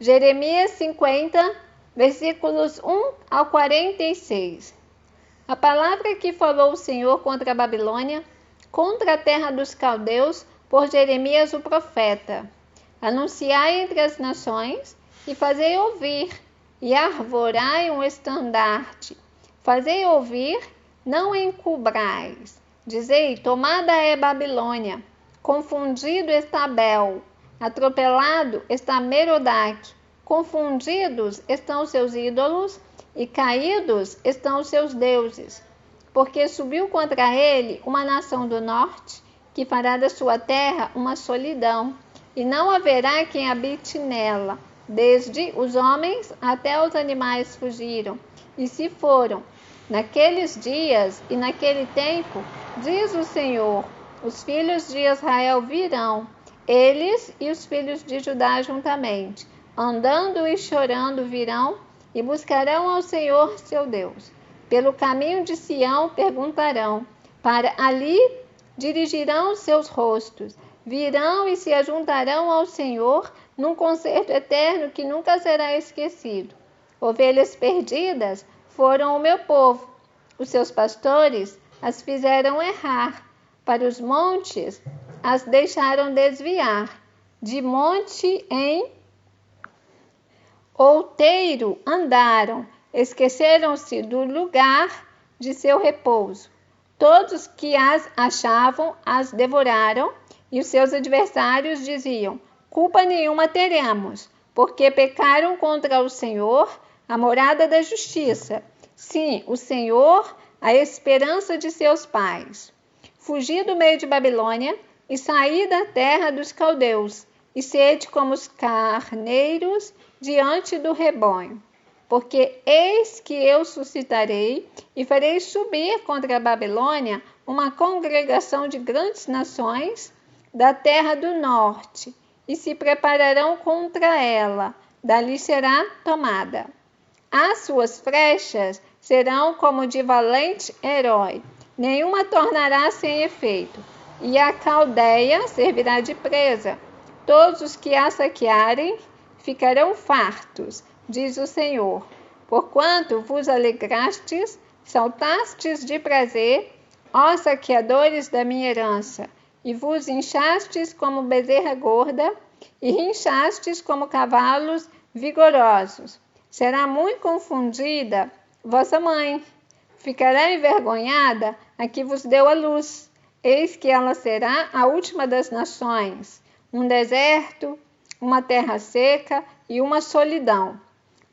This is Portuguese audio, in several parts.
Jeremias 50, versículos 1 ao 46. A palavra que falou o Senhor contra a Babilônia, contra a terra dos caldeus, por Jeremias o profeta. Anunciai entre as nações, e fazei ouvir, e arvorai um estandarte. Fazei ouvir, não encubrais. Dizei, tomada é Babilônia, confundido está Bel, atropelado está Merodach, confundidos estão seus ídolos, e caídos estão os seus deuses. Porque subiu contra ele uma nação do norte, que fará da sua terra uma solidão, e não haverá quem habite nela. Desde os homens até os animais fugiram, e se foram. Naqueles dias e naquele tempo, diz o Senhor, os filhos de Israel virão, eles e os filhos de Judá juntamente, andando e chorando virão, e buscarão ao Senhor seu Deus. Pelo caminho de Sião perguntarão, para ali dirigirão seus rostos, virão e se ajuntarão ao Senhor num concerto eterno que nunca será esquecido. Ovelhas perdidas foram o meu povo, os seus pastores as fizeram errar, para os montes as deixaram desviar, de monte em outeiro andaram, esqueceram-se do lugar de seu repouso. Todos que as achavam as devoraram, e os seus adversários diziam, culpa nenhuma teremos, porque pecaram contra o Senhor, a morada da justiça. Sim, o Senhor, a esperança de seus pais. Fugi do meio de Babilônia, e saí da terra dos caldeus, e sede como os carneiros diante do rebanho. Porque eis que eu suscitarei, e farei subir contra a Babilônia uma congregação de grandes nações da terra do norte, e se prepararão contra ela, dali será tomada. As suas flechas serão como de valente herói, nenhuma tornará sem efeito, e a Caldeia servirá de presa. Todos os que a saquearem ficarão fartos, diz o Senhor. Porquanto vos alegrastes, saltastes de prazer, ó saqueadores da minha herança, e vos inchastes como bezerra gorda, e rinchastes como cavalos vigorosos. Será muito confundida vossa mãe, ficará envergonhada a que vos deu a luz. Eis que ela será a última das nações, um deserto, uma terra seca e uma solidão.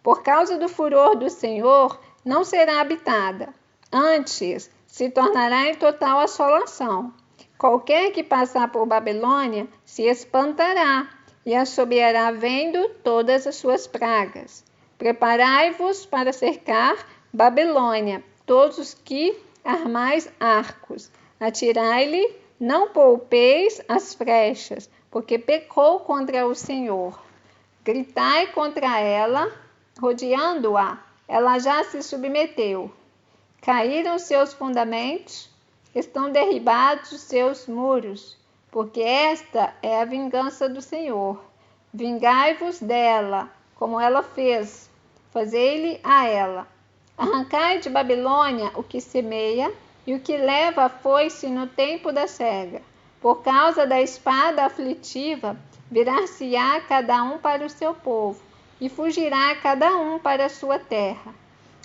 Por causa do furor do Senhor, não será habitada. Antes, se tornará em total assolação. Qualquer que passar por Babilônia se espantará e assobiará vendo todas as suas pragas. Preparai-vos para cercar Babilônia, todos os que armais arcos. Atirai-lhe, não poupeis as flechas, porque pecou contra o Senhor. Gritai contra ela, rodeando-a, ela já se submeteu. Caíram seus fundamentos, estão derribados os seus muros, porque esta é a vingança do Senhor. Vingai-vos dela, como ela fez, fazei-lhe a ela. Arrancai de Babilônia o que semeia, e o que leva a foice no tempo da cega. Por causa da espada aflitiva, virar-se-á cada um para o seu povo, e fugirá cada um para a sua terra.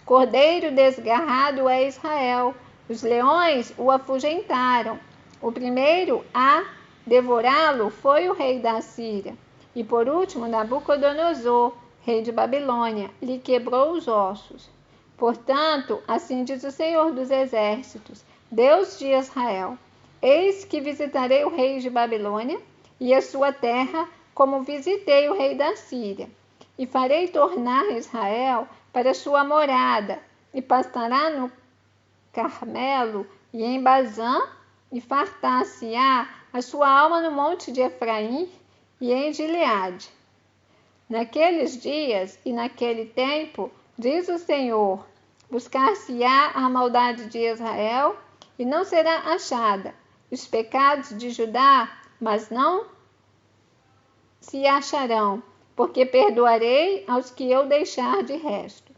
Cordeiro desgarrado é Israel, os leões o afugentaram. O primeiro a devorá-lo foi o rei da Assíria, e por último Nabucodonosor, rei de Babilônia, lhe quebrou os ossos. Portanto, assim diz o Senhor dos Exércitos, Deus de Israel, eis que visitarei o rei de Babilônia e a sua terra, como visitei o rei da Síria, e farei tornar Israel para sua morada, e pastará no Carmelo e em Bazã, e fartar-se-á a sua alma no monte de Efraim e em Gileade. Naqueles dias e naquele tempo, diz o Senhor, buscar-se-á a maldade de Israel e não será achada, os pecados de Judá, mas não se acharão. porque perdoarei aos que eu deixar de resto.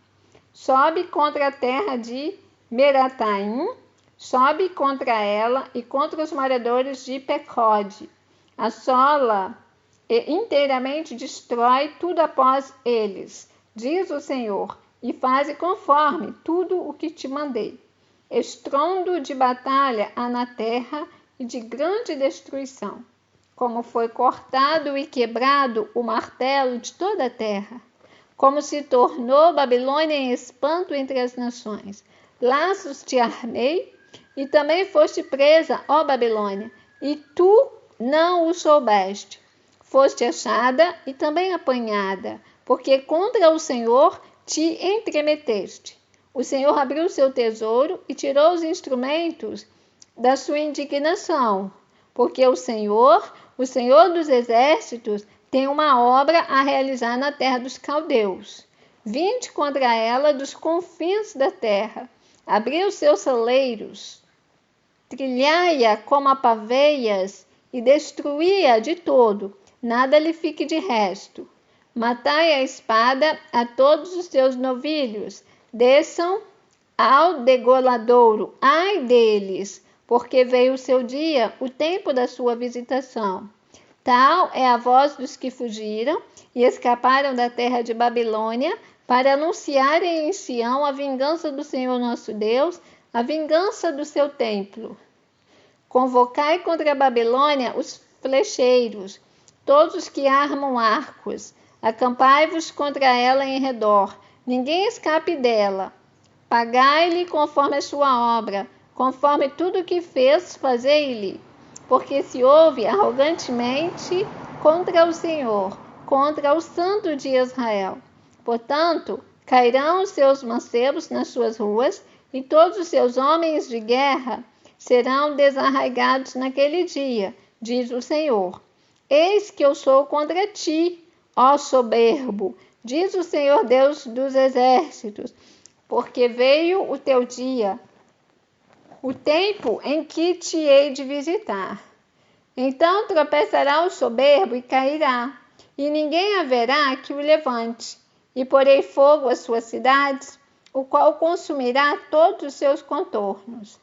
Sobe contra a terra de Merataim, sobe contra ela e contra os moradores de Pecode. Assola e inteiramente destrói tudo após eles, diz o Senhor, e faze conforme tudo o que te mandei. Estrondo de batalha há na terra e de grande destruição, como foi cortado e quebrado o martelo de toda a terra, como se tornou Babilônia em espanto entre as nações. Laços te armei, e também foste presa, ó Babilônia, e tu não o soubeste. Foste achada e também apanhada, porque contra o Senhor te entremeteste. O Senhor abriu seu tesouro e tirou os instrumentos da sua indignação, porque o Senhor dos exércitos, tem uma obra a realizar na terra dos caldeus. Vinde contra ela dos confins da terra, abriu seus celeiros, trilhai-a como a paveias e destruí-a de todo, nada lhe fique de resto. Matai a espada a todos os seus novilhos, desçam ao degoladouro, ai deles, porque veio o seu dia, o tempo da sua visitação. Tal é a voz dos que fugiram e escaparam da terra de Babilônia, para anunciarem em Sião a vingança do Senhor nosso Deus, a vingança do seu templo. Convocai contra a Babilônia os flecheiros, todos os que armam arcos. Acampai-vos contra ela em redor, ninguém escape dela. Pagai-lhe conforme a sua obra, conforme tudo o que fez, fazei-lhe. Porque se ouve arrogantemente contra o Senhor, contra o Santo de Israel. Portanto, cairão os seus mancebos nas suas ruas, e todos os seus homens de guerra serão desarraigados naquele dia, diz o Senhor. Eis que eu sou contra ti, ó soberbo, diz o Senhor Deus dos exércitos, porque veio o teu dia, o tempo em que te hei de visitar. Então tropeçará o soberbo e cairá, e ninguém haverá que o levante. E porei fogo às suas cidades, o qual consumirá todos os seus contornos.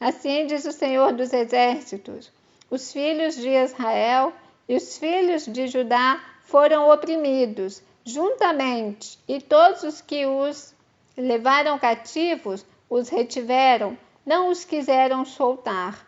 Assim diz o Senhor dos exércitos: os filhos de Israel e os filhos de Judá foram oprimidos juntamente, e todos os que os levaram cativos os retiveram, não os quiseram soltar.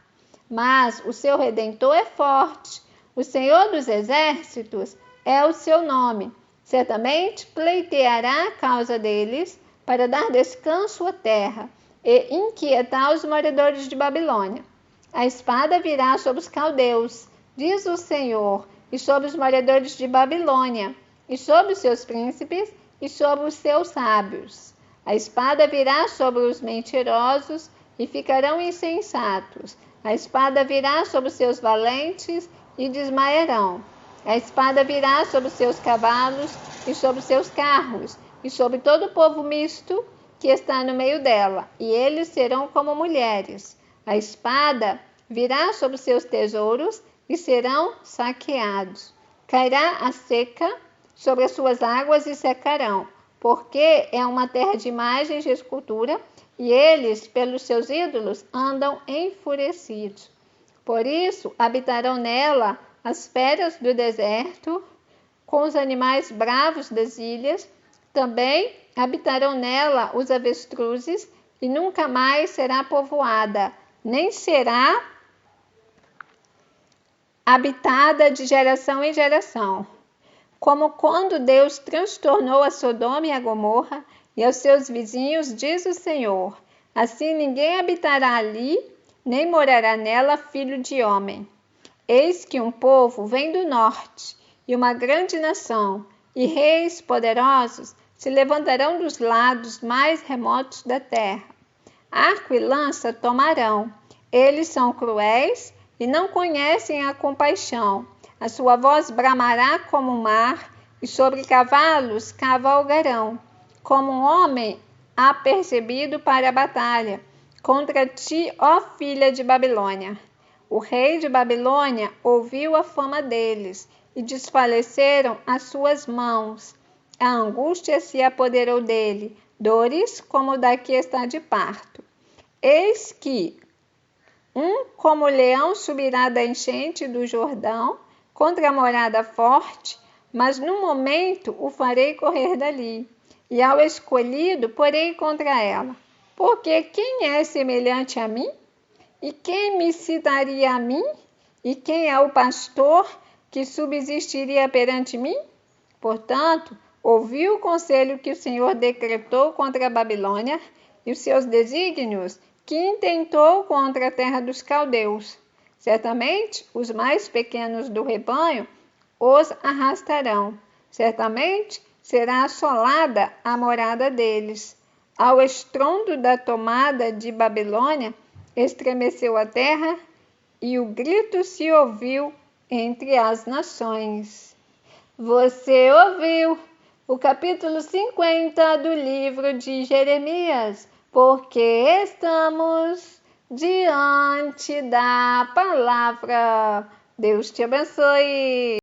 Mas o seu Redentor é forte, o Senhor dos exércitos é o seu nome. Certamente pleiteará a causa deles, para dar descanso à terra e inquietar os moradores de Babilônia. A espada virá sobre os caldeus, diz o Senhor, e sobre os moradores de Babilônia, e sobre os seus príncipes, e sobre os seus sábios. A espada virá sobre os mentirosos, e ficarão insensatos. A espada virá sobre os seus valentes, e desmaiarão. A espada virá sobre os seus cavalos, e sobre os seus carros, e sobre todo o povo misto que está no meio dela, e eles serão como mulheres. A espada virá sobre os seus tesouros, e serão saqueados. Cairá a seca sobre as suas águas e secarão, porque é uma terra de imagens de escultura, e eles, pelos seus ídolos, andam enfurecidos. Por isso, habitarão nela as feras do deserto, com os animais bravos das ilhas. Também habitarão nela os avestruzes, e nunca mais será povoada, nem será habitada de geração em geração. Como quando Deus transtornou a Sodoma e a Gomorra e aos seus vizinhos, diz o Senhor: assim ninguém habitará ali, nem morará nela filho de homem. Eis que um povo vem do norte, e uma grande nação, e reis poderosos se levantarão dos lados mais remotos da terra. Arco e lança tomarão. Eles são cruéis e não conhecem a compaixão. A sua voz bramará como o mar, e sobre cavalos cavalgarão. Como um homem apercebido para a batalha, contra ti, ó filha de Babilônia. O rei de Babilônia ouviu a fama deles, e desfaleceram as suas mãos. A angústia se apoderou dele, dores como da que está de parto. Eis que como leão subirá da enchente do Jordão contra a morada forte, mas no momento o farei correr dali, e ao escolhido porei contra ela. Porque quem é semelhante a mim? E quem me citaria a mim? E quem é o pastor que subsistiria perante mim? Portanto, ouvi o conselho que o Senhor decretou contra a Babilônia e os seus desígnios que intentou contra a terra dos caldeus. Certamente, os mais pequenos do rebanho os arrastarão. Certamente, será assolada a morada deles. Ao estrondo da tomada de Babilônia, estremeceu a terra e o grito se ouviu entre as nações. Você ouviu o capítulo 50 do livro de Jeremias, porque estamos diante da palavra. Deus te abençoe.